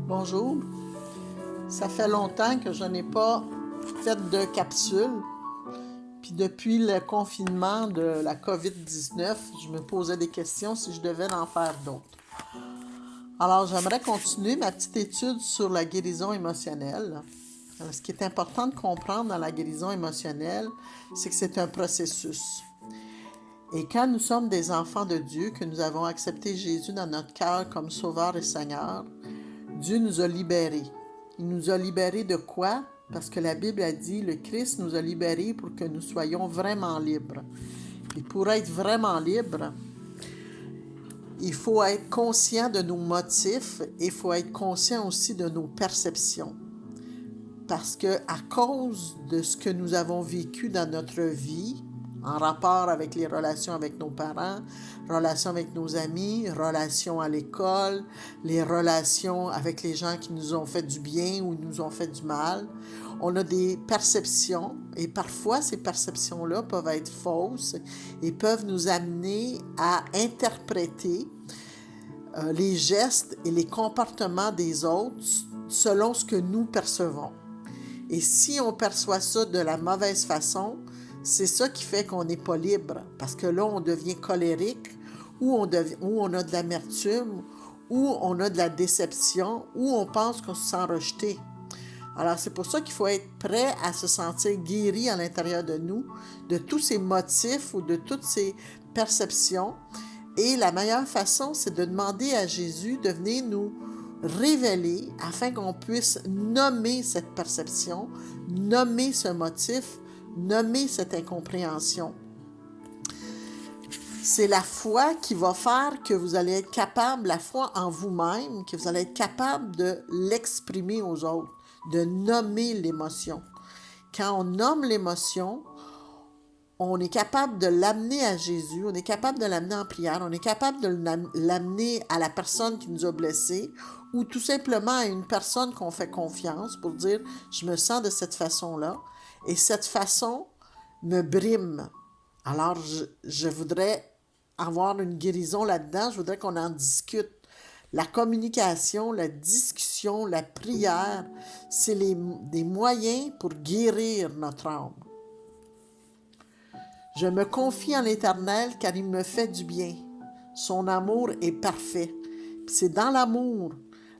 Bonjour. Ça fait longtemps que je n'ai pas fait de capsule. Puis depuis le confinement de la COVID-19, je me posais des questions si je devais en faire d'autres. Alors, j'aimerais continuer ma petite étude sur la guérison émotionnelle. Ce qui est important de comprendre dans la guérison émotionnelle, c'est que c'est un processus. Et quand nous sommes des enfants de Dieu, que nous avons accepté Jésus dans notre cœur comme Sauveur et Seigneur, Dieu nous a libérés. Il nous a libérés de quoi? Parce que la Bible a dit, le Christ nous a libérés pour que nous soyons vraiment libres. Et pour être vraiment libre, il faut être conscient de nos motifs et il faut être conscient aussi de nos perceptions. Parce que à cause de ce que nous avons vécu dans notre vie, en rapport avec les relations avec nos parents, relations avec nos amis, relations à l'école, les relations avec les gens qui nous ont fait du bien ou nous ont fait du mal, on a des perceptions et parfois ces perceptions-là peuvent être fausses et peuvent nous amener à interpréter les gestes et les comportements des autres selon ce que nous percevons. Et si on perçoit ça de la mauvaise façon, c'est ça qui fait qu'on n'est pas libre. Parce que là, on devient colérique, ou on a de l'amertume, ou on a de la déception, ou on pense qu'on se sent rejeté. Alors, c'est pour ça qu'il faut être prêt à se sentir guéri à l'intérieur de nous, de tous ces motifs ou de toutes ces perceptions. Et la meilleure façon, c'est de demander à Jésus de venir nous révéler afin qu'on puisse nommer cette perception, nommer ce motif, nommer cette incompréhension. C'est la foi qui va faire que vous allez être capable, la foi en vous-même, que vous allez être capable de l'exprimer aux autres, de nommer l'émotion. Quand on nomme l'émotion, on est capable de l'amener à Jésus, on est capable de l'amener en prière, on est capable de l'amener à la personne qui nous a blessés ou tout simplement à une personne qu'on fait confiance pour dire « je me sens de cette façon-là » et cette façon me brime. Alors, je voudrais avoir une guérison là-dedans, je voudrais qu'on en discute. La communication, la discussion, la prière, c'est des moyens pour guérir notre âme. Je me confie en l'Éternel car il me fait du bien. Son amour est parfait. Puis c'est dans l'amour,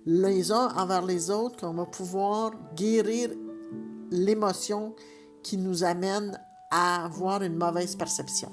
les uns envers les autres, qu'on va pouvoir guérir l'émotion qui nous amène à avoir une mauvaise perception.